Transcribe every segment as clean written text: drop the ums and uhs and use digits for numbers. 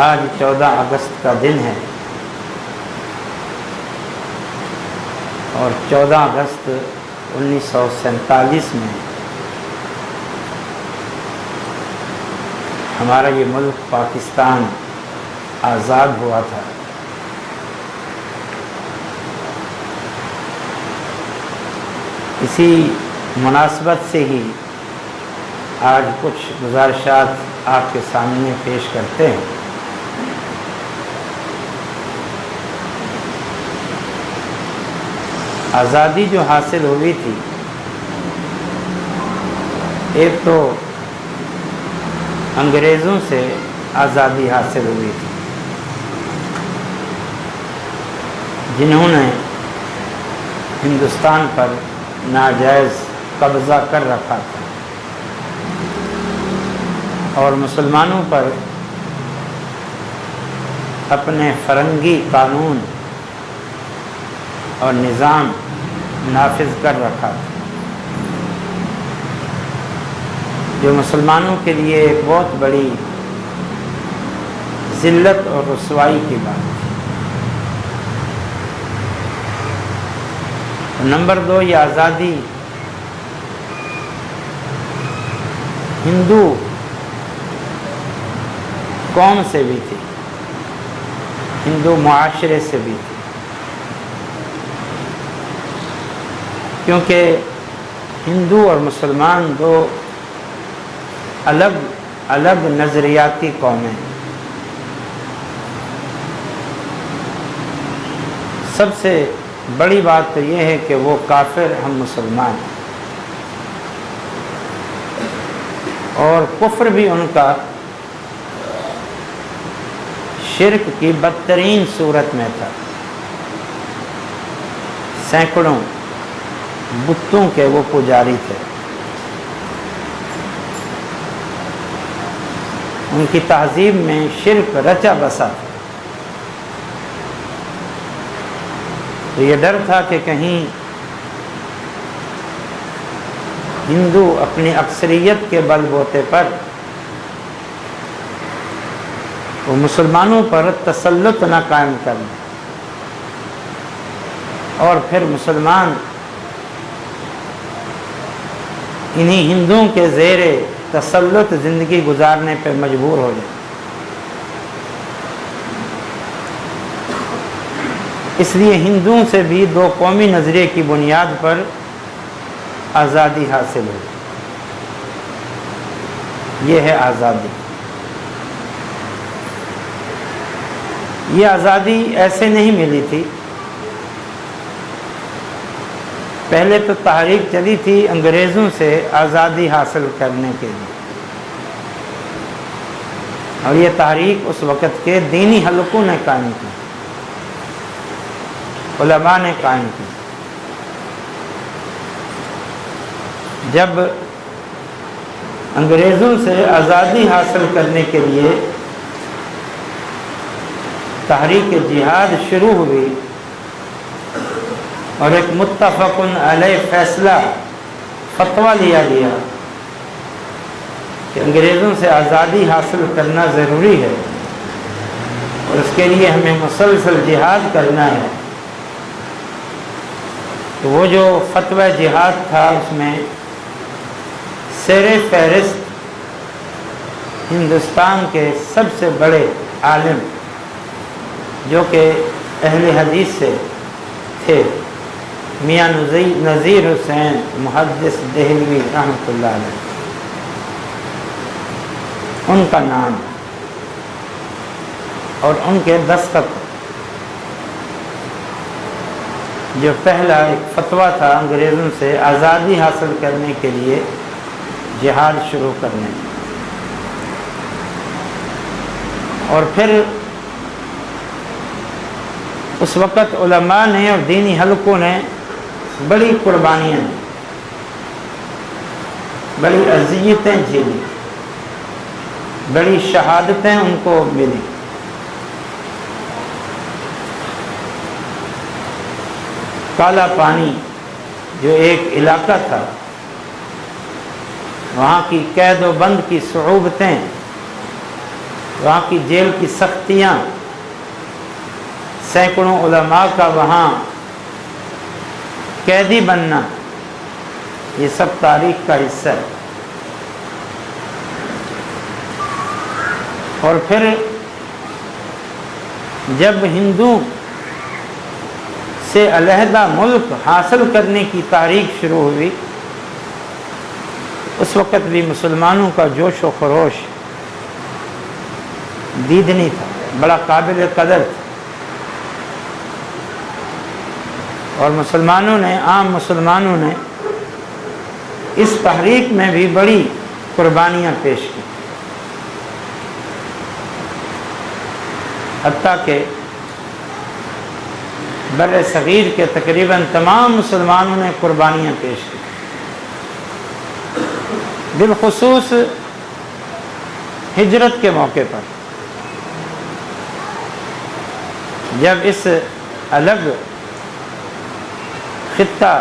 آج 14 اگست کا دن ہے اور 14 اگست 1947 میں ہمارا یہ ملک پاکستان آزاد ہوا تھا۔ اسی مناسبت سے ہی آج کچھ گزارشات آپ کے سامنے پیش کرتے ہیں۔ آزادی جو حاصل ہوئی تھی، ایک تو انگریزوں سے آزادی حاصل ہوئی تھی جنہوں نے ہندوستان پر ناجائز قبضہ کر رکھا تھا اور مسلمانوں پر اپنے فرنگی قانون اور نظام نافذ کر رکھا تھا، جو مسلمانوں کے لیے ایک بہت بڑی ذلت اور رسوائی کی بات تھی۔ نمبر 2، یہ آزادی ہندو قوم سے بھی تھی، ہندو معاشرے سے بھی تھی، کیونکہ ہندو اور مسلمان دو الگ الگ نظریاتی قومیں ہیں۔ سب سے بڑی بات تو یہ ہے کہ وہ کافر، ہم مسلمان ہیں، اور کفر بھی ان کا شرک کی بدترین صورت میں تھا۔ سینکڑوں بتوں کے وہ پجاری تھے، ان کی تہذیب میں شرک رچا بسا تھا۔ تو یہ ڈر تھا کہ کہیں ہندو اپنی اکثریت کے بل بوتے پر وہ مسلمانوں پر تسلط نہ قائم کر دیں اور پھر مسلمان انہی ہندوؤں کے زیر تسلط زندگی گزارنے پہ مجبور ہو جائے۔ اس لیے ہندوؤں سے بھی دو قومی نظریے کی بنیاد پر آزادی حاصل ہوئی۔ یہ ہے آزادی۔ یہ آزادی ایسے نہیں ملی تھی، پہلے تو تحریک چلی تھی انگریزوں سے آزادی حاصل کرنے کے لیے، اور یہ تحریک اس وقت کے دینی حلقوں نے قائم کی، علماء نے قائم کی۔ جب انگریزوں سے آزادی حاصل کرنے کے لیے تحریک جہاد شروع ہوئی اور ایک متفق علیہ فیصلہ فتویٰ لیا گیا کہ انگریزوں سے آزادی حاصل کرنا ضروری ہے اور اس کے لیے ہمیں مسلسل جہاد کرنا ہے، تو وہ جو فتویٰ جہاد تھا اس میں سر فہرست ہندوستان کے سب سے بڑے عالم جو کہ اہل حدیث سے تھے، میاں نذیر حسین محدث دہلوی رحمۃ اللہ علیہ، ان کا نام اور ان کے دستخط جو پہلا ایک فتویٰ تھا انگریزوں سے آزادی حاصل کرنے کے لیے جہاد شروع کرنے، اور پھر اس وقت علماء نے اور دینی حلقوں نے بڑی قربانیاں دی، بڑی اذیتیں جھیلی، بڑی شہادتیں ان کو ملی۔ کالا پانی جو ایک علاقہ تھا، وہاں کی قید و بند کی صعوبتیں وہاں کی جیل کی سختیاں، سینکڑوں علماء کا وہاں قیدی بننا، یہ سب تاریخ کا حصہ ہے۔ اور پھر جب ہندو سے علیحدہ ملک حاصل کرنے کی تاریخ شروع ہوئی، اس وقت بھی مسلمانوں کا جوش و خروش دیدنی تھا، بڑا قابل قدر تھا، اور عام مسلمانوں نے اس تحریک میں بھی بڑی قربانیاں پیش کی، حتیٰ کہ بر صغیر کے تقریباً تمام مسلمانوں نے قربانیاں پیش کی۔ بالخصوص ہجرت کے موقع پر، جب اس الگ خطہ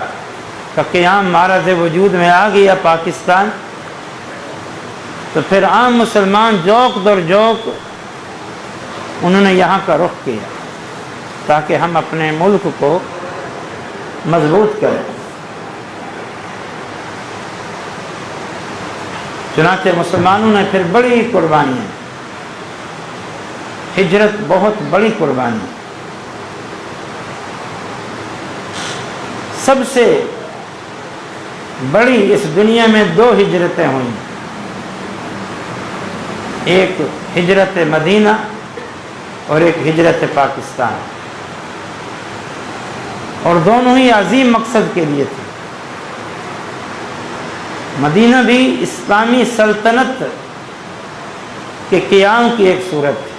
کا قیام معرض وجود میں آ گیا پاکستان، تو پھر عام مسلمان جوق در جوق انہوں نے یہاں کا رخ کیا تاکہ ہم اپنے ملک کو مضبوط کریں۔ چنانچہ مسلمانوں نے پھر بڑی قربانیاں، ہجرت بہت بڑی قربانی، سب سے بڑی اس دنیا میں 2 ہجرتیں ہوئیں، ایک ہجرت مدینہ اور ایک ہجرت پاکستان، اور دونوں ہی عظیم مقصد کے لیے تھے۔ مدینہ بھی اسلامی سلطنت کے قیام کی ایک صورت تھی،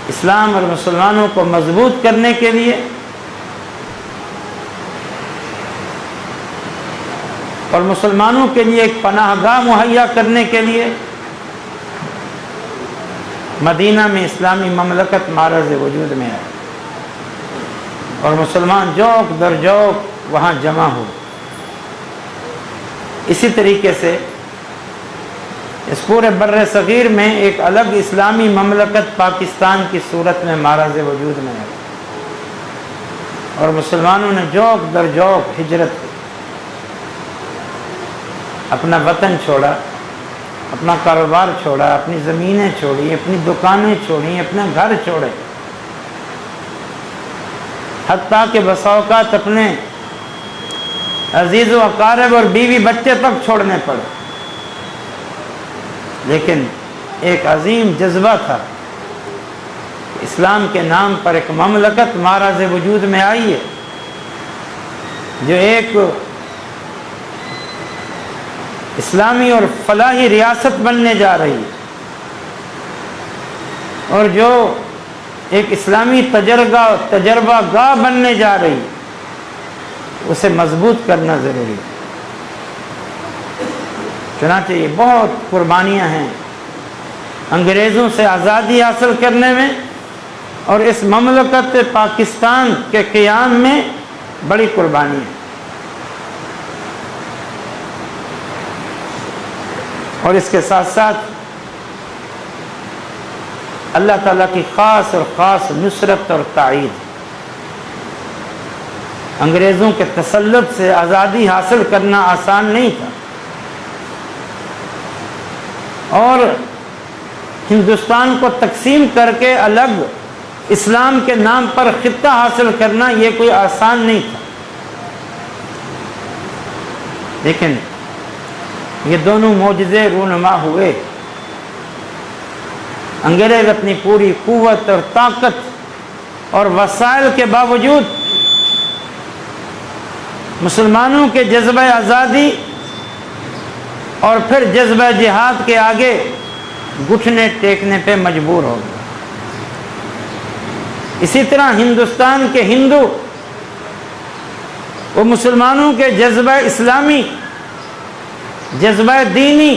اسلام اور مسلمانوں کو مضبوط کرنے کے لیے اور مسلمانوں کے لیے ایک پناہ گاہ مہیا کرنے کے لیے مدینہ میں اسلامی مملکت معرض وجود میں آئی، اور مسلمان جوق در جوق وہاں جمع ہوئے۔ اسی طریقے سے اس پورے بر صغیر میں ایک الگ اسلامی مملکت پاکستان کی صورت میں معرض وجود میں آئی، اور مسلمانوں نے جوق در جوق ہجرت کی، اپنا وطن چھوڑا، اپنا کاروبار چھوڑا، اپنی زمینیں چھوڑی، اپنی دکانیں چھوڑی، اپنے گھر چھوڑے، حتیٰ کہ بسا اوقات اپنے عزیز و اقارب اور بیوی بچے تک چھوڑنے پڑے، لیکن ایک عظیم جذبہ تھا، اسلام کے نام پر ایک مملکت معرض وجود میں آئی ہے جو ایک اسلامی اور فلاحی ریاست بننے جا رہی ہے، اور جو ایک اسلامی تجربہ گاہ بننے جا رہی ہے، اسے مضبوط کرنا ضروری ہے۔ چنانچہ یہ بہت قربانیاں ہیں انگریزوں سے آزادی حاصل کرنے میں، اور اس مملکت پاکستان کے قیام میں بڑی قربانی ہے۔ اور اس کے ساتھ ساتھ اللہ تعالیٰ کی خاص اور خاص نصرت اور تائید، انگریزوں کے تسلط سے آزادی حاصل کرنا آسان نہیں تھا، اور ہندوستان کو تقسیم کر کے الگ اسلام کے نام پر خطہ حاصل کرنا یہ کوئی آسان نہیں تھا، لیکن یہ دونوں معجزے رونما ہوئے۔ انگریز اپنی پوری قوت اور طاقت اور وسائل کے باوجود مسلمانوں کے جذبہ آزادی اور پھر جذبہ جہاد کے آگے گھٹنے ٹیکنے پہ مجبور ہو گئے۔ اسی طرح ہندوستان کے ہندو وہ مسلمانوں کے جذبہ اسلامی، جذبہ دینی،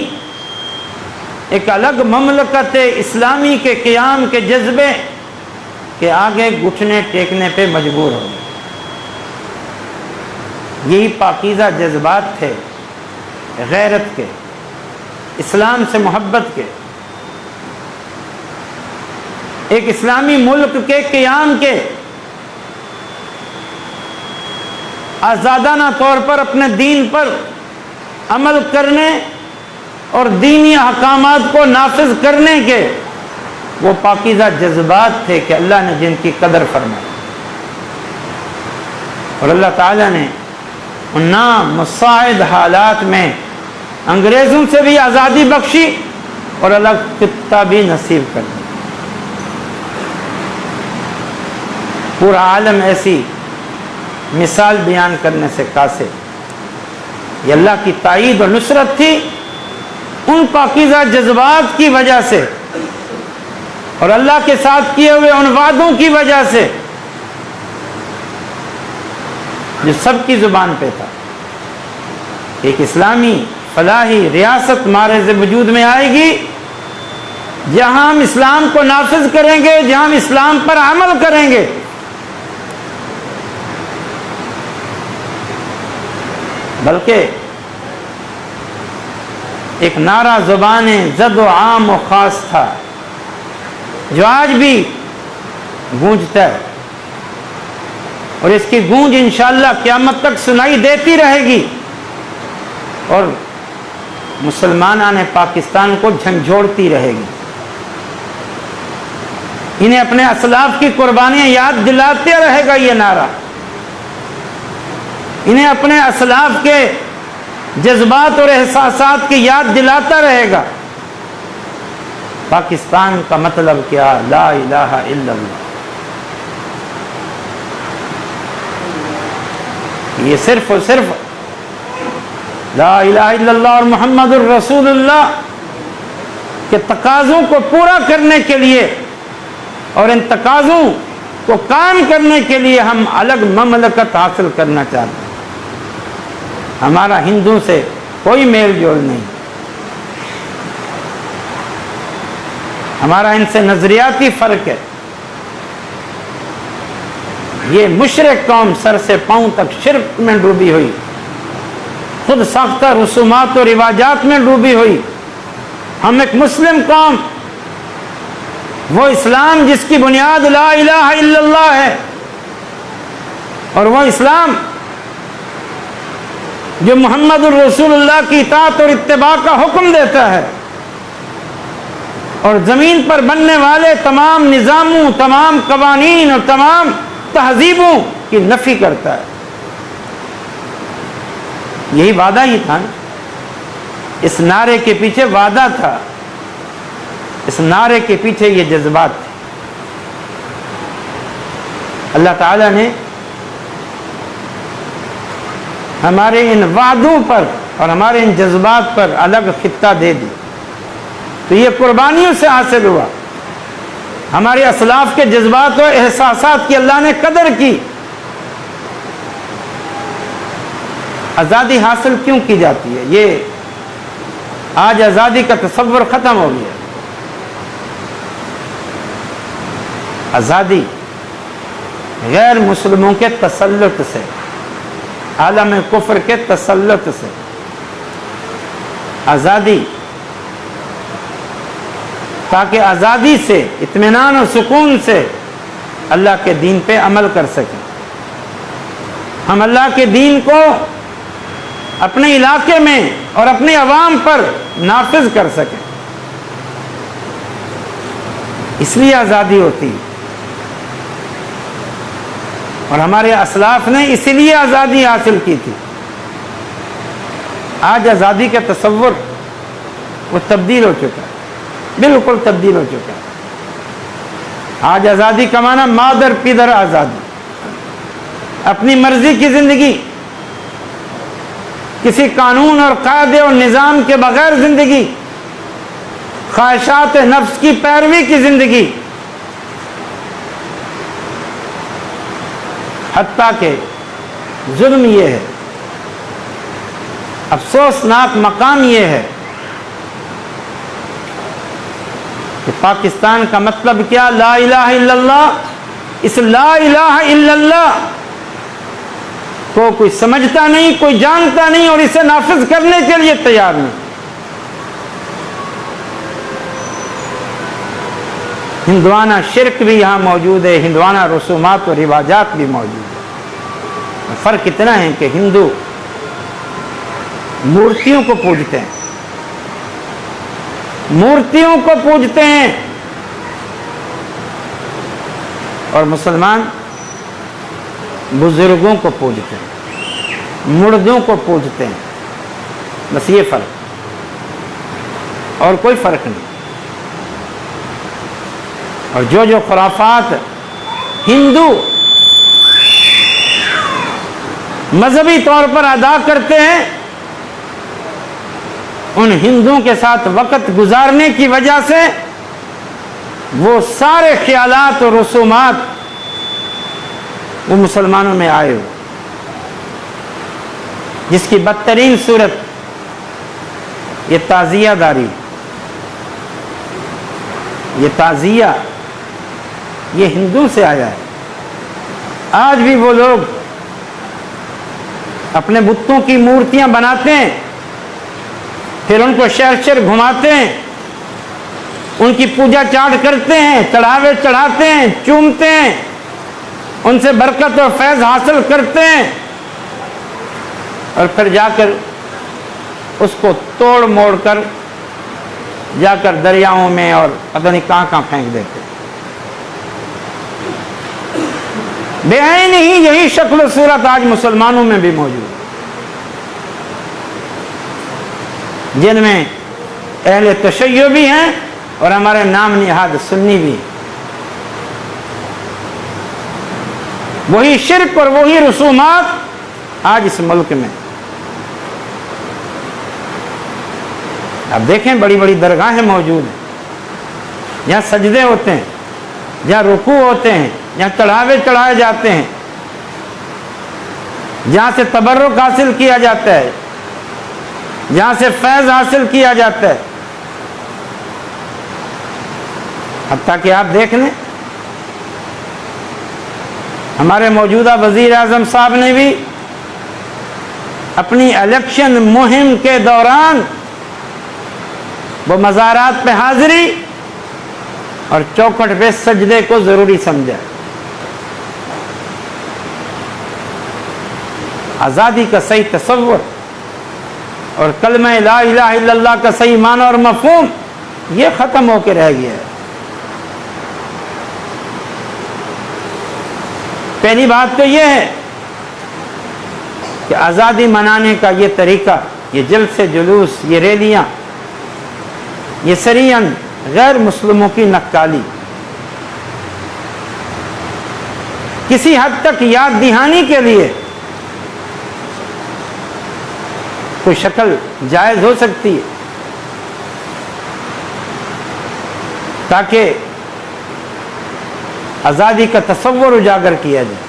ایک الگ مملکت اسلامی کے قیام کے جذبے کے آگے گھٹنے ٹیکنے پہ مجبور ہو گئے۔ یہی پاکیزہ جذبات تھے، غیرت کے، اسلام سے محبت کے، ایک اسلامی ملک کے قیام کے آزادانہ طور پر اپنے دین پر عمل کرنے اور دینی احکامات کو نافذ کرنے کے وہ پاکیزہ جذبات تھے کہ اللہ نے جن کی قدر فرمائی، اور اللہ تعالیٰ نے ان نامساعد حالات میں انگریزوں سے بھی آزادی بخشی اور الگ خطہ بھی نصیب کر دی۔ پورا عالم ایسی مثال بیان کرنے سے قاصر، یہ اللہ کی تائید اور نصرت تھی ان پاکیزہ جذبات کی وجہ سے اور اللہ کے ساتھ کیے ہوئے ان وعدوں کی وجہ سے جو سب کی زبان پہ تھا۔ ایک اسلامی فلاحی ریاست معرض وجود میں آئے گی جہاں ہم اسلام کو نافذ کریں گے، جہاں ہم اسلام پر عمل کریں گے۔ بلکہ ایک نعرہ زبان زد و عام و خاص تھا جو آج بھی گونجتا ہے، اور اس کی گونج انشاءاللہ قیامت تک سنائی دیتی رہے گی اور مسلمانان پاکستان کو جھنجھوڑتی رہے گی۔ انہیں اپنے اسلاف کی قربانیاں یاد دلاتے رہے گا یہ نعرہ، انہیں اپنے اسلاف کے جذبات اور احساسات کی یاد دلاتا رہے گا۔ پاکستان کا مطلب کیا؟ لا الہ الا اللہ۔ یہ صرف اور صرف لا الہ الا اللہ اور محمد الرسول اللہ کے تقاضوں کو پورا کرنے کے لیے اور ان تقاضوں کو قائم کرنے کے لیے ہم الگ مملکت حاصل کرنا چاہتے ہیں۔ ہمارا ہندو سے کوئی میل جول نہیں، ہمارا ان سے نظریاتی فرق ہے۔ یہ مشرک قوم سر سے پاؤں تک شرک میں ڈوبی ہوئی، خود ساختہ رسومات و رواجات میں ڈوبی ہوئی۔ ہم ایک مسلم قوم، وہ اسلام جس کی بنیاد لا الہ الا اللہ ہے، اور وہ اسلام جو محمد الرسول اللہ کی اطاعت اور اتباع کا حکم دیتا ہے اور زمین پر بننے والے تمام نظاموں، تمام قوانین اور تمام تہذیبوں کی نفی کرتا ہے۔ یہی وعدہ ہی تھا نا، اس نعرے کے پیچھے وعدہ تھا، اس نعرے کے پیچھے یہ جذبات تھے۔ اللہ تعالیٰ نے ہمارے ان وعدوں پر اور ہمارے ان جذبات پر الگ خطہ دے دی، تو یہ قربانیوں سے حاصل ہوا۔ ہمارے اسلاف کے جذبات و احساسات کی اللہ نے قدر کی۔ آزادی حاصل کیوں کی جاتی ہے؟ یہ آج آزادی کا تصور ختم ہو گیا۔ آزادی غیر مسلموں کے تسلط سے، عالم کفر کے تسلط سے، آزادی تاکہ آزادی سے، اطمینان اور سکون سے اللہ کے دین پہ عمل کر سکیں، ہم اللہ کے دین کو اپنے علاقے میں اور اپنی عوام پر نافذ کر سکیں، اس لیے آزادی ہوتی ہے۔ اور ہمارے اسلاف نے اسی لیے آزادی حاصل کی تھی۔ آج آزادی کا تصور وہ تبدیل ہو چکا ہے، بالکل تبدیل ہو چکا ہے۔ آج آزادی کا معنی مادر پیدر آزادی، اپنی مرضی کی زندگی، کسی قانون اور قاعدے اور نظام کے بغیر زندگی، خواہشات نفس کی پیروی کی زندگی، حتیٰ کہ ظلم یہ ہے، افسوسناک مقام یہ ہے کہ پاکستان کا مطلب کیا؟ لا الہ الا اللہ۔ اس لا الہ الا اللہ کو کوئی سمجھتا نہیں، کوئی جانتا نہیں، اور اسے نافذ کرنے کے لیے تیار نہیں۔ ہندوانہ شرک بھی یہاں موجود ہے، ہندوانہ رسومات و رواجات بھی موجود ہے۔ فرق اتنا ہے کہ ہندو مورتیوں کو پوجتے ہیں، مورتیوں کو پوجتے ہیں، اور مسلمان بزرگوں کو پوجتے ہیں، مردوں کو پوجتے ہیں، بس یہ فرق، اور کوئی فرق نہیں۔ اور جو خرافات ہندو مذہبی طور پر ادا کرتے ہیں، ان ہندوؤں کے ساتھ وقت گزارنے کی وجہ سے وہ سارے خیالات اور رسومات وہ مسلمانوں میں آئے ہوئے، جس کی بدترین صورت یہ تعزیہ داری، یہ تعزیہ یہ ہندو سے آیا ہے۔ آج بھی وہ لوگ اپنے بتوں کی مورتیاں بناتے ہیں، پھر ان کو شہر شہر گھماتے ہیں، ان کی پوجا چاٹ کرتے ہیں، چڑھاوے چڑھاتے ہیں، چومتے ہیں، ان سے برکت اور فیض حاصل کرتے ہیں، اور پھر جا کر اس کو توڑ موڑ کر جا کر دریاؤں میں اور پتہ نہیں کہاں کہاں پھینک دیتے ہیں۔ بے عین ہی یہی شکل و صورت آج مسلمانوں میں بھی موجود ہے، جن میں اہل تشیع بھی ہیں اور ہمارے نام نہاد سنی بھی ہیں۔ وہی شرک اور وہی رسومات آج اس ملک میں۔ اب دیکھیں بڑی بڑی درگاہیں موجود ہیں، جہاں سجدے ہوتے ہیں، جہاں رکوع ہوتے ہیں، جہاں چڑھاوے چڑھائے جاتے ہیں، جہاں سے تبرک حاصل کیا جاتا ہے، جہاں سے فیض حاصل کیا جاتا ہے۔ حتیٰ کہ آپ دیکھ لیں ہمارے موجودہ وزیر اعظم صاحب نے بھی اپنی الیکشن مہم کے دوران وہ مزارات پہ حاضری اور چوکھٹ پہ سجدے کو ضروری سمجھا۔ آزادی کا صحیح تصور اور کلمہ لا الہ الا اللہ کا صحیح معنی اور مفہوم یہ ختم ہو کے رہ گیا ہے۔ پہلی بات تو یہ ہے کہ آزادی منانے کا یہ طریقہ، یہ جلسے جلوس، یہ ریلیاں، یہ سریاً غیر مسلموں کی نقالی، کسی حد تک یاد دہانی کے لیے کوئی شکل جائز ہو سکتی ہے، تاکہ آزادی کا تصور اجاگر کیا جائے،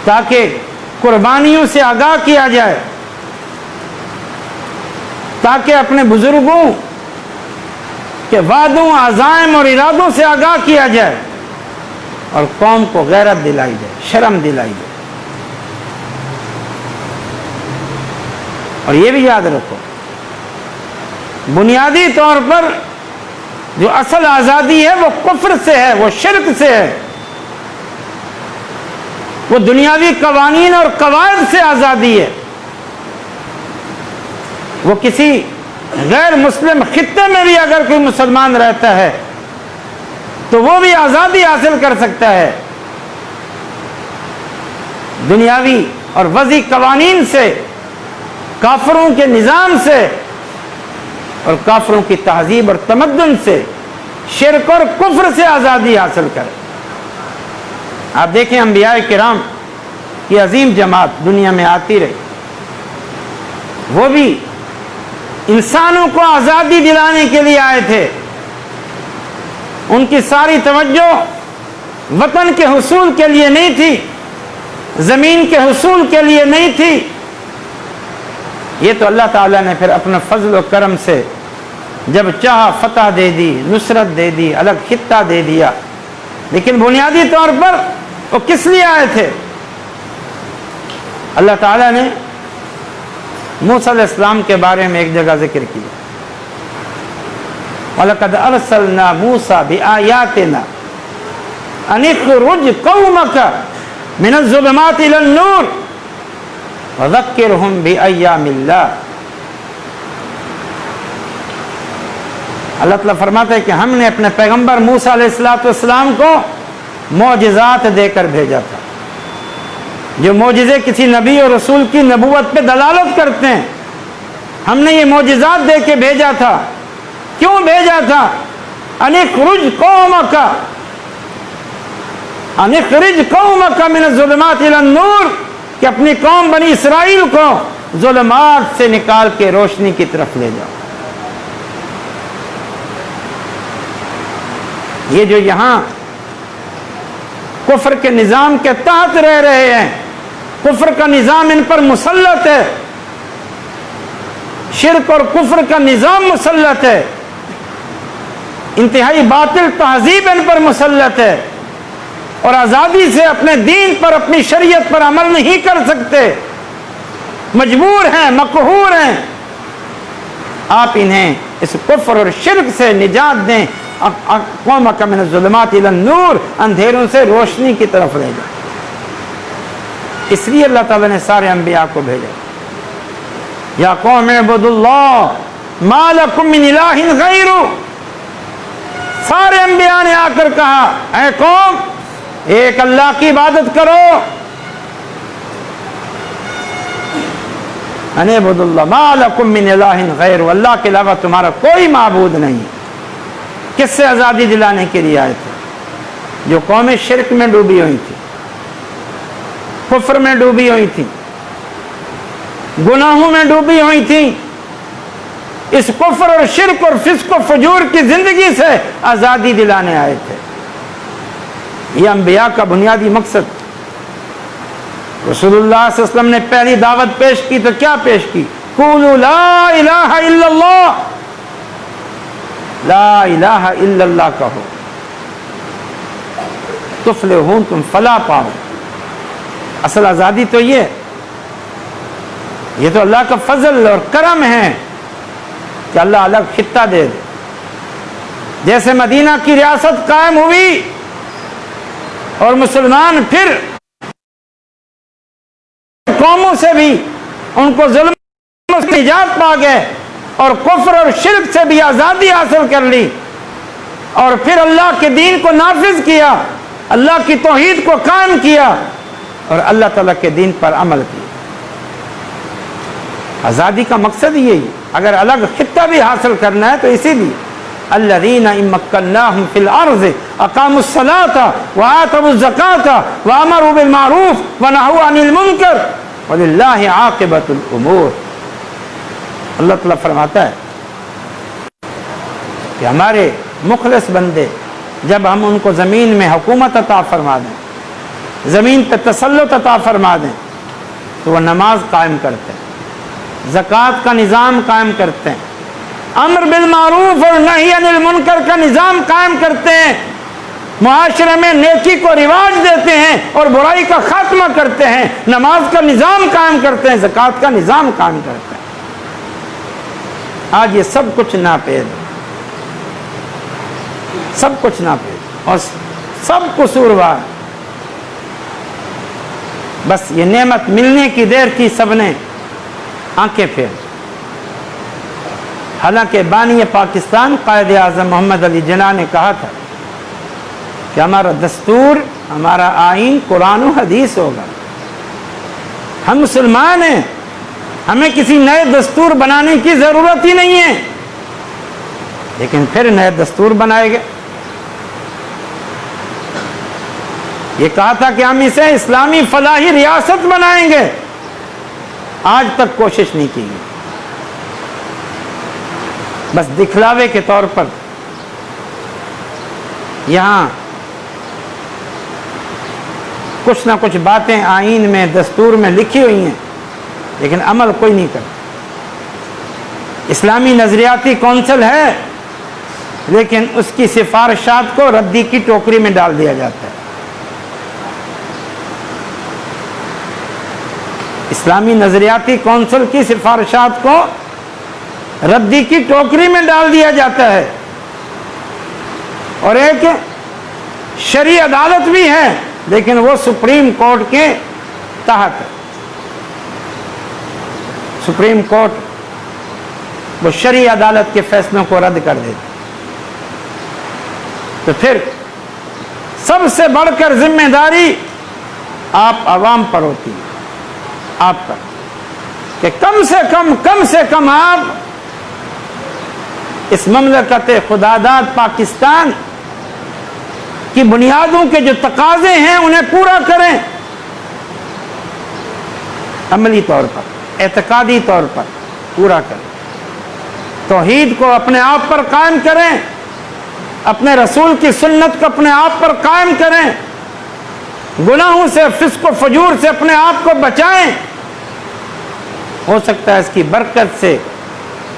تاکہ قربانیوں سے آگاہ کیا جائے، تاکہ اپنے بزرگوں کے وعدوں، عزائم اور ارادوں سے آگاہ کیا جائے، اور قوم کو غیرت دلائی جائے، شرم دلائی جائے۔ اور یہ بھی یاد رکھو، بنیادی طور پر جو اصل آزادی ہے وہ کفر سے ہے، وہ شرک سے ہے، وہ دنیاوی قوانین اور قواعد سے آزادی ہے۔ وہ کسی غیر مسلم خطے میں بھی اگر کوئی مسلمان رہتا ہے تو وہ بھی آزادی حاصل کر سکتا ہے، دنیاوی اور وضعی قوانین سے، کافروں کے نظام سے اور کافروں کی تہذیب اور تمدن سے، شرک اور کفر سے آزادی حاصل کرے۔ آپ دیکھیں انبیاء کرام کی عظیم جماعت دنیا میں آتی رہی، وہ بھی انسانوں کو آزادی دلانے کے لیے آئے تھے۔ ان کی ساری توجہ وطن کے حصول کے لیے نہیں تھی، زمین کے حصول کے لیے نہیں تھی۔ یہ تو اللہ تعالیٰ نے پھر اپنے فضل و کرم سے جب چاہا فتح دے دی، نصرت دے دی، الگ خطہ دے دیا، لیکن بنیادی طور پر وہ کس لیے آئے تھے؟ اللہ تعالیٰ نے موسیٰ علیہ السلام کے بارے میں ایک جگہ ذکر کیا، وَلَقَدْ أَرْسَلْنَا مُوسَى بِآيَاتِنَا أَنِ اخْرُجْ قَوْمَكَ مِنَ الظُّلُمَاتِ إِلَى النُّورِ وَذَكِّرْهُمْ بِأَيَّامِ اللَّهِ۔ اللہ تعالیٰ فرماتا ہے کہ ہم نے اپنے پیغمبر موسیٰ علیہ السلام کو معجزات دے کر بھیجا تھا۔ جو معجزے کسی نبی اور رسول کی نبوت پہ دلالت کرتے ہیں، ہم نے یہ معجزات دے کے بھیجا تھا۔ کیوں بھیجا تھا؟ ان اخرج قومک، ان اخرج قومک من الظلمات الى النور، کہ اپنی قوم بنی اسرائیل کو ظلمات سے نکال کے روشنی کی طرف لے جاؤ۔ یہ جو یہاں کفر کے نظام کے تحت رہ رہے ہیں، کفر کا نظام ان پر مسلط ہے، شرک اور کفر کا نظام مسلط ہے، انتہائی باطل تہذیب ان پر مسلط ہے، اور آزادی سے اپنے دین پر، اپنی شریعت پر عمل نہیں کر سکتے، مجبور ہیں، مقہور ہیں۔ آپ انہیں اس کفر اور شرک سے نجات دیں، قومک من الظلمات الی النور، اندھیروں سے روشنی کی طرف لے جائیں۔ اس لیے اللہ تعالیٰ نے سارے انبیاء کو بھیجا، یا قوم اعبدوا اللہ ما لکم من الہ غیرہ۔ سارے انبیاء نے آ کر کہا، اے قوم ایک اللہ کی عبادت کرو، ان اعبدوا اللہ ما لکم من الہ غیرہ، اللہ کے علاوہ تمہارا کوئی معبود نہیں۔ کس سے آزادی دلانے کے لیے آئے تھے؟ جو قومیں شرک میں ڈوبی ہوئی تھی، کفر میں ڈوبی ہوئی تھی، گناہوں میں ڈوبی ہوئی تھی، اس کفر اور شرک اور فسق و فجور کی زندگی سے آزادی دلانے آئے تھے۔ یہ انبیاء کا بنیادی مقصد۔ رسول اللہ صلی اللہ علیہ وسلم نے پہلی دعوت پیش کی تو کیا پیش کی؟ قولوا لا الہ الا اللہ، لا الہ الا اللہ کہو تفلحون، تم فلاح پاؤ۔ اصل آزادی تو یہ تو اللہ کا فضل اور کرم ہے کہ اللہ الگ خطہ دے دے۔ جیسے مدینہ کی ریاست قائم ہوئی اور مسلمان پھر قوموں سے بھی ان کو ظلم سے نجات پا گئے اور کفر اور شرک سے بھی آزادی حاصل کر لی، اور پھر اللہ کے دین کو نافذ کیا، اللہ کی توحید کو قائم کیا اور اللہ تعالیٰ کے دین پر عمل کیا۔ آزادی کا مقصد یہی، اگر الگ خطہ بھی حاصل کرنا ہے تو اسی لیے الذین ان مکناہم فی الارض اقاموا الصلاۃ وآتوا الزکاۃ وامروا بالمعروف ونہوا عن المنکر وللہ عاقبۃ الامور۔ اللہ تعالیٰ فرماتا ہے کہ ہمارے مخلص بندے جب ہم ان کو زمین میں حکومت عطا فرما دیں، زمین پہ تسلط عطا فرما دیں، تو وہ نماز قائم کرتے ہیں، زکوٰۃ کا نظام قائم کرتے ہیں، امر بالمعروف اور نہی عن المنکر کا نظام قائم کرتے ہیں، معاشرے میں نیکی کو رواج دیتے ہیں اور برائی کا خاتمہ کرتے ہیں، نماز کا نظام قائم کرتے ہیں، زکوٰۃ کا نظام قائم کرتے ہیں۔ آج یہ سب کچھ ناپید، سب کچھ ناپید اور سب قصوروار۔ بس یہ نعمت ملنے کی دیر تھی، سب نے آنکھیں پھیر۔ حالانکہ بانی پاکستان قائد اعظم محمد علی جناح نے کہا تھا کہ ہمارا دستور، ہمارا آئین قرآن و حدیث ہوگا، ہم مسلمان ہیں، ہمیں کسی نئے دستور بنانے کی ضرورت ہی نہیں ہے۔ لیکن پھر نئے دستور بنائے گئے۔ یہ کہا تھا کہ ہم اسے اسلامی فلاحی ریاست بنائیں گے، آج تک کوشش نہیں کی گئی، بس دکھلاوے کے طور پر یہاں کچھ نہ کچھ باتیں آئین میں، دستور میں لکھی ہوئی ہیں، لیکن عمل کوئی نہیں کرتا۔ اسلامی نظریاتی کونسل ہے، لیکن اس کی سفارشات کو ردی کی ٹوکری میں ڈال دیا جاتا ہے۔ اسلامی نظریاتی کونسل کی سفارشات کو ردی کی ٹوکری میں ڈال دیا جاتا ہے۔ اور ایک شرعی عدالت بھی ہے لیکن وہ سپریم کورٹ کے تحت ہے۔ سپریم کورٹ وہ شرعی عدالت کے فیصلوں کو رد کر دیتی۔ تو پھر سب سے بڑھ کر ذمہ داری آپ عوام پر ہوتی ہے، آپ پر، کہ کم سے کم آپ اس مملکت خداداد پاکستان کی بنیادوں کے جو تقاضے ہیں انہیں پورا کریں، عملی طور پر، اعتقادی طور پر پورا کریں، توحید کو اپنے آپ پر قائم کریں، اپنے رسول کی سنت کو اپنے آپ پر قائم کریں، گناہوں سے، فسق و فجور سے اپنے آپ کو بچائیں۔ ہو سکتا ہے اس کی برکت سے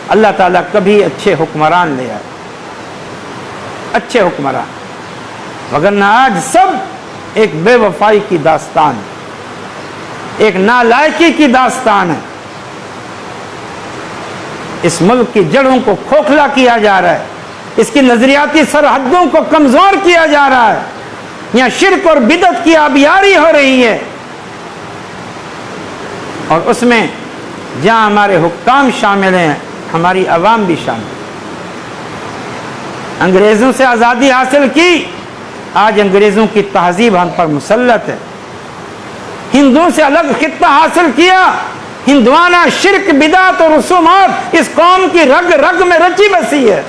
اللہ تعالیٰ کبھی اچھے حکمران لے آئے، اچھے حکمران، وگرنہ آج سب ایک بے وفائی کی داستان ہے، ایک نالائکی کی داستان ہے۔ اس ملک کی جڑوں کو کھوکھلا کیا جا رہا ہے، اس کی نظریاتی سرحدوں کو کمزور کیا جا رہا ہے، یہاں شرک اور بدعت کی آبیاری ہو رہی ہے، اور اس میں جہاں ہمارے حکام شامل ہیں ہماری عوام بھی شامل ہے۔ انگریزوں سے آزادی حاصل کی، آج انگریزوں کی تہذیب ہم پر مسلط ہے۔ ہندوؤں سے الگ خطہ حاصل کیا، ہندوانہ شرک، بدعت اور رسومات اس قوم کی رگ رگ میں رچی بسی ہے۔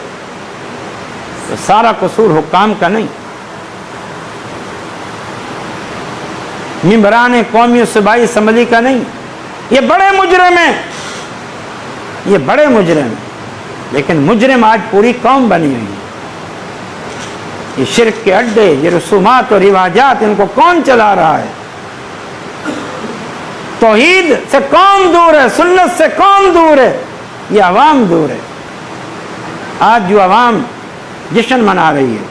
تو سارا قصور حکام کا نہیں، ممبران قومی و صوبائی اسمبلی کا نہیں، یہ بڑے مجرم ہیں، یہ بڑے مجرم ہیں، لیکن مجرم آج پوری قوم بنی ہوئی ہے۔ یہ شرک کے اڈے، یہ رسومات اور رواجات، ان کو کون چلا رہا ہے؟ توحید سے کون دور ہے؟ سنت سے کون دور ہے؟ یہ عوام دور ہے۔ آج جو عوام جشن منا رہی ہے،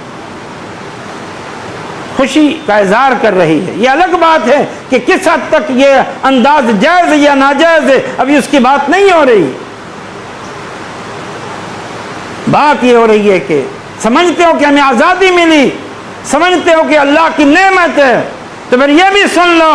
خوشی کا اظہار کر رہی ہے، یہ الگ بات ہے کہ کس حد تک یہ انداز جائز یا ناجائز ہے، ابھی اس کی بات نہیں ہو رہی۔ بات یہ ہو رہی ہے کہ سمجھتے ہو کہ ہمیں آزادی ملی، سمجھتے ہو کہ اللہ کی نعمت ہے، تو پھر یہ بھی سن لو،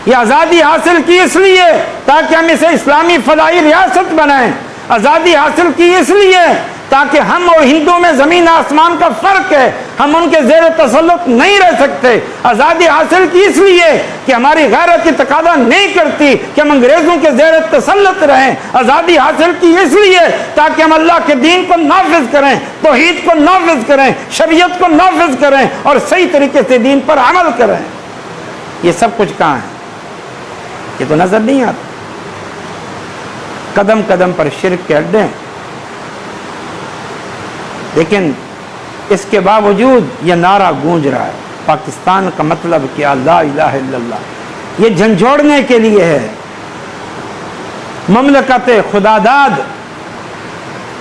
یہ آزادی حاصل کی اس لیے تاکہ ہم اسے اسلامی فلاحی ریاست بنائیں، آزادی حاصل کی اس لیے تاکہ ہم اور ہندو میں زمین آسمان کا فرق ہے، ہم ان کے زیر تسلط نہیں رہ سکتے، آزادی حاصل کی اس لیے کہ ہماری غیرت کی تقاضا نہیں کرتی کہ ہم انگریزوں کے زیر تسلط رہیں، آزادی حاصل کی اس لیے تاکہ ہم اللہ کے دین کو نافذ کریں، توحید کو نافذ کریں، شریعت کو نافذ کریں اور صحیح طریقے سے دین پر عمل کریں۔ یہ سب کچھ کہاں ہے؟ یہ تو نظر نہیں آتا۔ قدم قدم پر شرک کے اڈے ہیں، لیکن اس کے باوجود یہ نعرہ گونج رہا ہے، پاکستان کا مطلب کیا؟ لا الہ الا اللہ۔ یہ جھنجھوڑنے کے لیے ہے، مملکت خداداد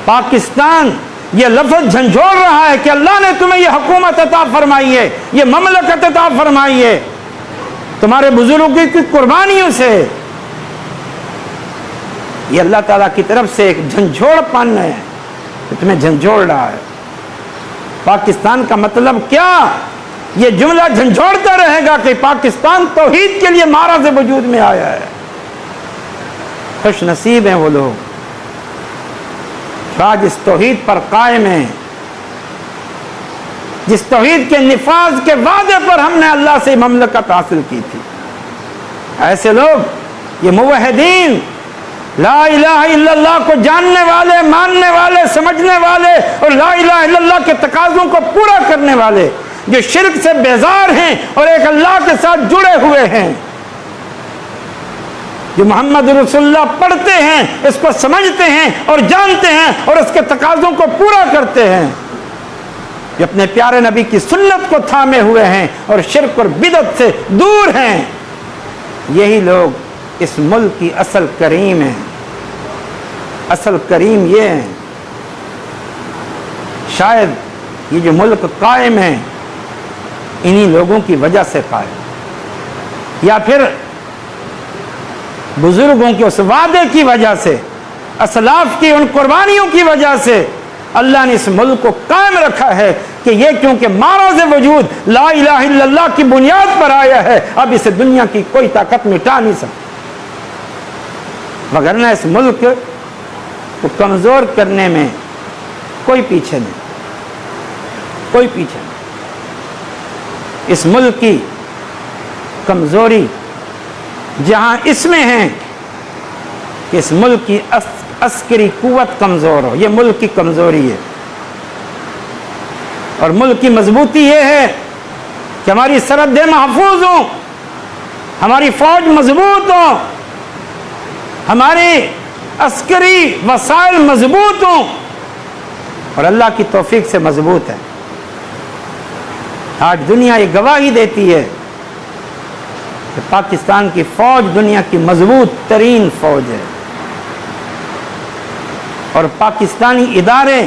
پاکستان یہ لفظ جھنجھوڑ رہا ہے کہ اللہ نے تمہیں یہ حکومت عطا فرمائی ہے، یہ مملکت عطا فرمائی ہے تمہارے بزرگوں کی قربانیوں سے۔ یہ اللہ تعالیٰ کی طرف سے ایک جھنجھوڑ پن ہے کہ تمہیں جھنجھوڑ رہا ہے۔ پاکستان کا مطلب کیا؟ یہ جملہ جھنجھوڑتا رہے گا کہ پاکستان توحید کے لیے معرض وجود میں آیا ہے۔ خوش نصیب ہیں وہ لوگ آج اس توحید پر قائم ہیں، جس توحید کے نفاذ کے وعدے پر ہم نے اللہ سے مملکت حاصل کی تھی۔ ایسے لوگ، یہ موحدین، لا الہ الا اللہ کو جاننے والے، ماننے والے، سمجھنے والے اور لا الہ الا اللہ کے تقاضوں کو پورا کرنے والے، جو شرک سے بیزار ہیں اور ایک اللہ کے ساتھ جڑے ہوئے ہیں، جو محمد رسول اللہ پڑھتے ہیں، اس کو سمجھتے ہیں اور جانتے ہیں اور اس کے تقاضوں کو پورا کرتے ہیں، جو اپنے پیارے نبی کی سنت کو تھامے ہوئے ہیں اور شرک اور بدعت سے دور ہیں، یہی لوگ اس ملک کی اصل کریم ہیں۔ اصل کریم یہ ہیں، شاید یہ جو ملک قائم ہے انہی لوگوں کی وجہ سے قائم، یا پھر بزرگوں کے اس وعدے کی وجہ سے، اسلاف کی ان قربانیوں کی وجہ سے اللہ نے اس ملک کو قائم رکھا ہے کہ یہ کیونکہ معراج وجود لا الہ الا اللہ کی بنیاد پر آیا ہے، اب اسے دنیا کی کوئی طاقت مٹا نہیں سکتی، وگرنہ اس ملک کو کمزور کرنے میں کوئی پیچھے نہیں، کوئی پیچھے نہیں۔ اس ملک کی کمزوری جہاں اس میں ہے کہ اس ملک کی عسکری قوت کمزور ہو، یہ ملک کی کمزوری ہے، اور ملک کی مضبوطی یہ ہے کہ ہماری سرحدیں محفوظ ہوں، ہماری فوج مضبوط ہو، ہمارے عسکری وسائل مضبوط ہوں، اور اللہ کی توفیق سے مضبوط ہے۔ آج دنیا یہ گواہی دیتی ہے کہ پاکستان کی فوج دنیا کی مضبوط ترین فوج ہے، اور پاکستانی ادارے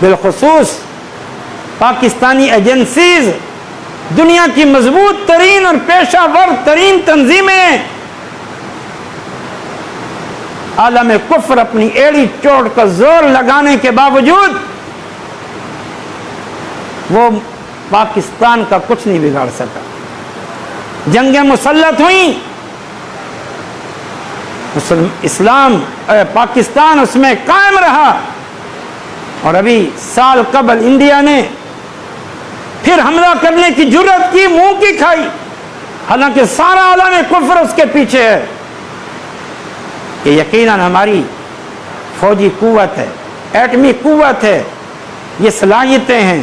بالخصوص پاکستانی ایجنسیز دنیا کی مضبوط ترین اور پیشہ ور ترین تنظیمیں، عالم کفر اپنی ایڑی چوڑ کا زور لگانے کے باوجود وہ پاکستان کا کچھ نہیں بگاڑ سکا۔ جنگیں مسلط ہوئیں، اسلام پاکستان اس میں قائم رہا، اور ابھی سال قبل انڈیا نے پھر حملہ کرنے کی جرأت کی، منہ کی کھائی، حالانکہ سارا عالم کفر اس کے پیچھے ہے کہ یقیناً ہماری فوجی قوت ہے، ایٹمی قوت ہے، یہ صلاحیتیں ہیں،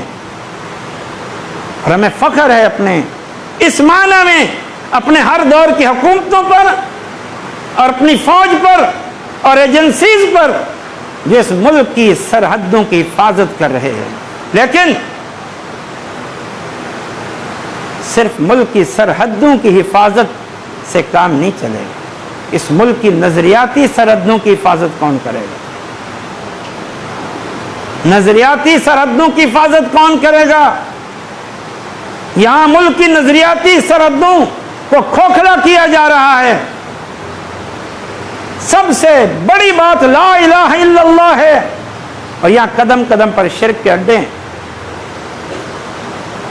اور ہمیں فخر ہے اپنے اس معنی میں اپنے ہر دور کی حکومتوں پر اور اپنی فوج پر اور ایجنسیز پر جو اس ملک کی سرحدوں کی حفاظت کر رہے ہیں۔ لیکن صرف ملک کی سرحدوں کی حفاظت سے کام نہیں چلے گا، اس ملک کی نظریاتی سرحدوں کی حفاظت کون کرے گا؟ نظریاتی سرحدوں کی حفاظت کون کرے گا؟ یہاں ملک کی نظریاتی سرحدوں کو کھوکھلا کیا جا رہا ہے۔ سب سے بڑی بات لا الہ الا اللہ ہے، اور یہاں قدم قدم پر شرک کے اڈے ہیں۔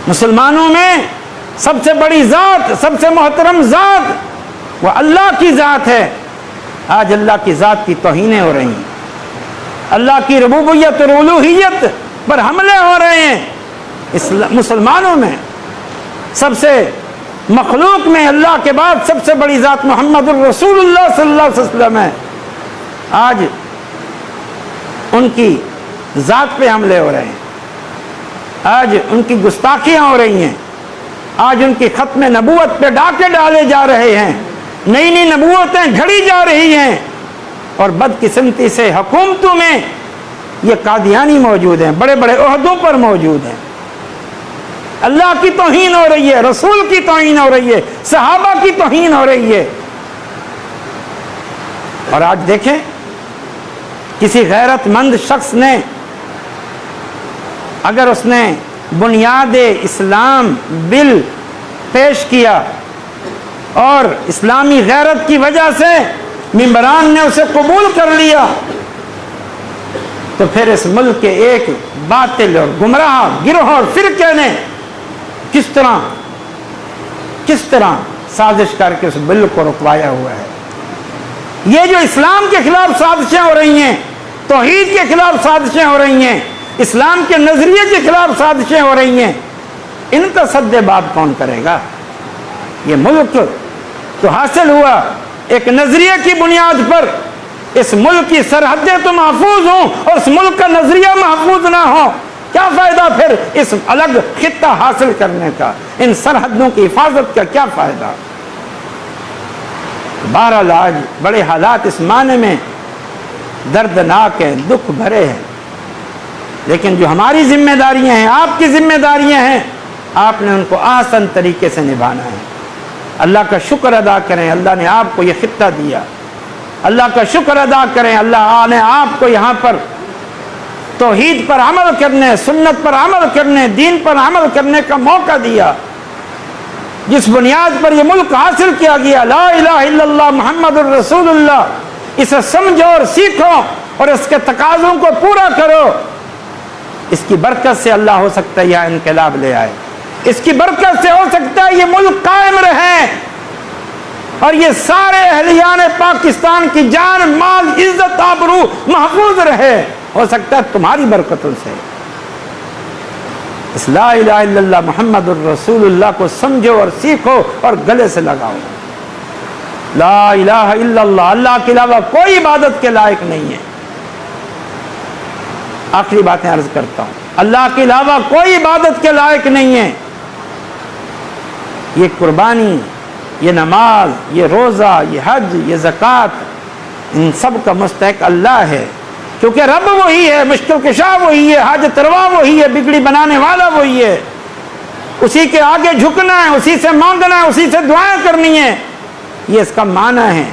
مسلمانوں میں سب سے بڑی ذات، سب سے محترم ذات وہ اللہ کی ذات ہے، آج اللہ کی ذات کی توہینیں ہو رہی ہیں، اللہ کی ربوبیت اور الوہیت پر حملے ہو رہے ہیں۔ مسلمانوں میں سب سے مخلوق میں اللہ کے بعد سب سے بڑی ذات محمد الرسول اللہ صلی اللہ علیہ وسلم ہے، آج ان کی ذات پہ حملے ہو رہے ہیں، آج ان کی گستاخیاں ہو رہی ہیں، آج ان کی ختم نبوت پہ ڈاکے ڈالے جا رہے ہیں، نئی نئی نبوتیں گھڑی جا رہی ہیں، اور بدقسمتی سے حکومتوں میں یہ قادیانی موجود ہیں، بڑے بڑے عہدوں پر موجود ہیں۔ اللہ کی توہین ہو رہی ہے، رسول کی توہین ہو رہی ہے، صحابہ کی توہین ہو رہی ہے۔ اور آج دیکھیں کسی غیرت مند شخص نے اگر اس نے بنیاد اسلام بل پیش کیا اور اسلامی غیرت کی وجہ سے ممبران نے اسے قبول کر لیا، تو پھر اس ملک کے ایک باطل اور گمراہ گروہ اور فرقے نے کس طرح سازش کر کے اس بل کو رکوایا ہوا ہے۔ یہ جو اسلام کے خلاف سازشیں ہو رہی ہیں، توحید کے خلاف سازشیں ہو رہی ہیں، اسلام کے نظریے کے خلاف سازشیں ہو رہی ہیں، ان کا سد باب کون کرے گا؟ یہ ملک تو حاصل ہوا ایک نظریے کی بنیاد پر، اس ملک کی سرحدیں تو محفوظ ہوں اور اس ملک کا نظریہ محفوظ نہ ہو، کیا فائدہ پھر اس الگ خطہ حاصل کرنے کا؟ ان سرحدوں کی حفاظت کا کیا فائدہ؟ بہرحال آج بڑے حالات اس معنی میں دردناک ہیں، دکھ بھرے ہیں، لیکن جو ہماری ذمہ داریاں ہیں، آپ کی ذمہ داریاں ہیں، آپ نے ان کو آسان طریقے سے نبھانا ہے۔ اللہ کا شکر ادا کریں، اللہ نے آپ کو یہ خطہ دیا، اللہ کا شکر ادا کریں، اللہ نے آپ کو یہاں پر توحید پر عمل کرنے، سنت پر عمل کرنے، دین پر عمل کرنے کا موقع دیا، جس بنیاد پر یہ ملک حاصل کیا گیا، لا الہ الا اللہ محمد الرسول اللہ، اسے سمجھو اور سیکھو اور اس کے تقاضوں کو پورا کرو۔ اس کی برکت سے اللہ ہو سکتا ہے یہ انقلاب لے آئے، اس کی برکت سے ہو سکتا ہے یہ ملک قائم رہے اور یہ سارے اہلیان پاکستان کی جان مال عزت آبرو محفوظ رہے، ہو سکتا ہے تمہاری برکتوں سے۔ اس لا الہ الا اللہ محمد الرسول اللہ کو سمجھو اور سیکھو اور گلے سے لگاؤ۔ لا الہ الا اللہ، اللہ کے علاوہ کوئی عبادت کے لائق نہیں ہے۔ آخری باتیں عرض کرتا ہوں، اللہ کے علاوہ کوئی عبادت کے لائق نہیں ہے۔ یہ قربانی، یہ نماز، یہ روزہ، یہ حج، یہ زکوٰۃ، ان سب کا مستحق اللہ ہے، کیونکہ رب وہی ہے، مشکل کشا وہی ہے، حاجت روا وہی ہے، بگڑی بنانے والا وہی ہے۔ اسی کے آگے جھکنا ہے، اسی سے مانگنا ہے، اسی سے دعائیں کرنی ہے، یہ اس کا معنی ہے۔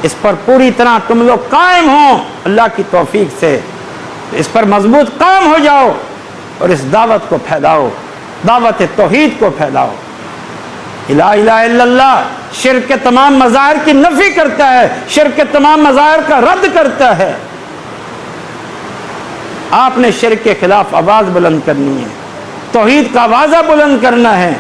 اس پر پوری طرح تم لوگ قائم ہو اللہ کی توفیق سے، اس پر مضبوط قائم ہو جاؤ اور اس دعوت کو پھیلاؤ، دعوت توحید کو پھیلاؤ۔ لا الہ الا اللہ شرک کے تمام مظاہر کی نفی کرتا ہے، شرک کے تمام مظاہر کا رد کرتا ہے۔ آپ نے شرک کے خلاف آواز بلند کرنی ہے، توحید کا آوازہ بلند کرنا ہے۔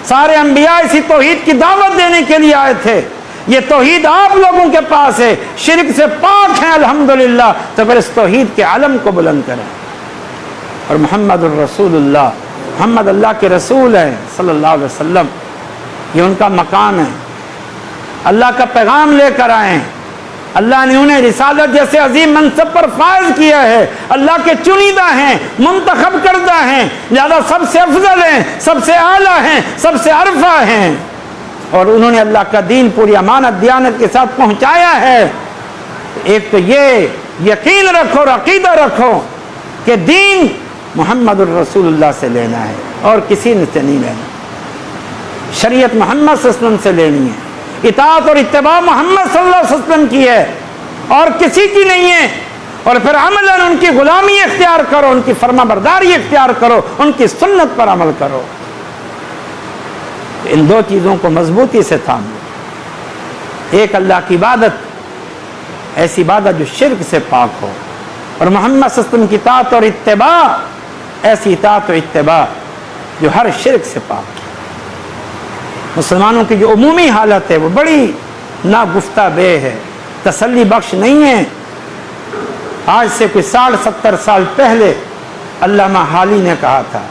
سارے انبیاء اسی توحید کی دعوت دینے کے لیے آئے تھے، یہ توحید آپ لوگوں کے پاس ہے، شرک سے پاک ہیں الحمدللہ، تو پھر اس توحید کے علم کو بلند کریں۔ اور محمد الرسول اللہ، محمد اللہ کے رسول ہیں صلی اللہ علیہ وسلم، یہ ان کا مقام ہے، اللہ کا پیغام لے کر آئے ہیں، اللہ نے انہیں رسالت جیسے عظیم منصب پر فائز کیا ہے، اللہ کے چنیدہ ہیں، منتخب کردہ ہیں، لہذا سب سے افضل ہیں، سب سے اعلیٰ ہیں، سب سے عرفہ ہیں، اور انہوں نے اللہ کا دین پوری امانت دیانت کے ساتھ پہنچایا ہے۔ ایک تو یہ یقین رکھو اور عقیدہ رکھو کہ دین محمد الرسول اللہ سے لینا ہے اور کسی نے سے نہیں لینا، شریعت محمد صلی اللہ علیہ وسلم سے لینی ہے، اطاعت اور اتباع محمد صلی اللہ علیہ وسلم کی ہے اور کسی کی نہیں ہے، اور پھر عملاً ان کی غلامی اختیار کرو، ان کی فرما برداری اختیار کرو، ان کی سنت پر عمل کرو۔ ان دو چیزوں کو مضبوطی سے تھامو، ایک اللہ کی عبادت، ایسی عبادت جو شرک سے پاک ہو، اور محمد صلی اللہ علیہ وسلم کی اطاعت اور اتباع، ایسی اطاعت اور اتباع جو ہر شرک سے پاک ہے۔ مسلمانوں کی جو عمومی حالت ہے وہ بڑی ناگفتہ بے ہے، تسلی بخش نہیں ہے۔ آج سے کوئی 60-70 سال پہلے علامہ حالی نے کہا تھا،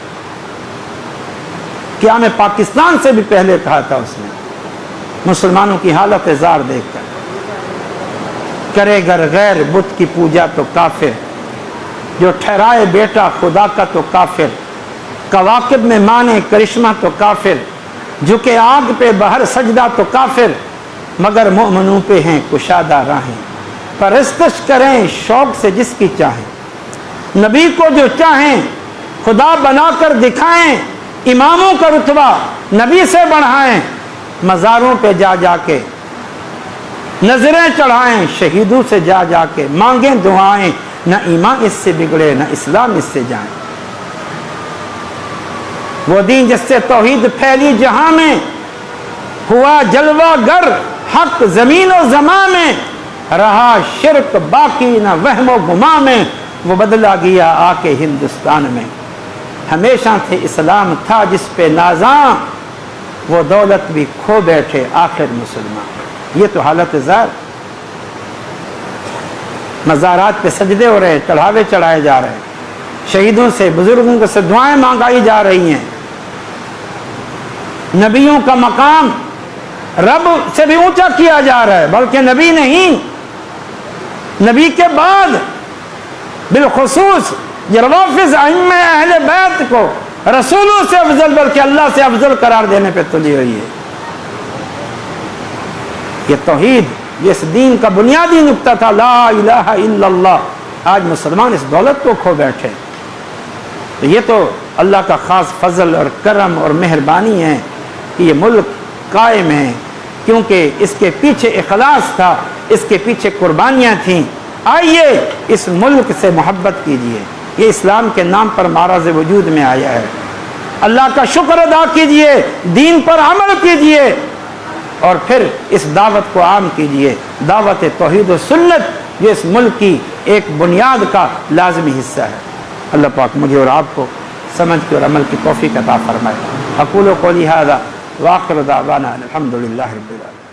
قیام پاکستان سے بھی پہلے کہا تھا اس نے، مسلمانوں کی حالت زار دیکھ کر، کرے گر غیر بت کی پوجا تو کافر، جو ٹھہرائے بیٹا خدا کا تو کافر، کواکب میں مانے کرشمہ تو کافر، جھکے آگ پہ بہر سجدہ تو کافر، مگر مومنوں پہ ہیں کشادہ راہیں، پرستش کریں شوق سے جس کی چاہیں، نبی کو جو چاہیں خدا بنا کر دکھائیں، اماموں کا رتبہ نبی سے بڑھائیں، مزاروں پہ جا جا کے نظریں چڑھائیں، شہیدوں سے جا جا کے مانگیں دعائیں، نہ ایمان اس سے بگڑے نہ اسلام اس سے جائیں۔ وہ دین جس سے توحید پھیلی جہاں میں، ہوا جلوہ گر حق زمین و زماں میں، رہا شرک باقی نہ وہم و گماں میں، وہ بدلا گیا آ کے ہندوستان میں، ہمیشہ سے اسلام تھا جس پہ نازاں، وہ دولت بھی کھو بیٹھے آخر مسلمان۔ یہ تو حالت زار، مزارات پہ سجدے ہو رہے، چڑھاوے چڑھائے جا رہے، شہیدوں سے بزرگوں سے دعائیں مانگائی جا رہی ہیں، نبیوں کا مقام رب سے بھی اونچا کیا جا رہا ہے، بلکہ نبی نہیں، نبی کے بعد بالخصوص یہ روافض ائمہ اہل بیت کو رسولوں سے افضل بلکہ اللہ سے افضل قرار دینے پہ تلی ہوئی ہے۔ یہ توحید، یہ اس دین کا بنیادی نقطہ تھا، لا الہ الا اللہ۔ آج مسلمان اس دولت کو کھو بیٹھے، تو یہ تو اللہ کا خاص فضل اور کرم اور مہربانی ہے کہ یہ ملک قائم ہے، کیونکہ اس کے پیچھے اخلاص تھا، اس کے پیچھے قربانیاں تھیں۔ آئیے اس ملک سے محبت کیجئے، یہ اسلام کے نام پر معراض وجود میں آیا ہے، اللہ کا شکر ادا کیجئے، دین پر عمل کیجئے، اور پھر اس دعوت کو عام کیجئے، دعوت توحید و سنت، یہ اس ملک کی ایک بنیاد کا لازمی حصہ ہے۔ اللہ پاک مجھے اور آپ کو سمجھ کے اور عمل کی توفیق عطا فرمائے۔ اقول قولی ھذا وآخر دعوانا الحمد للہ رب العالمین۔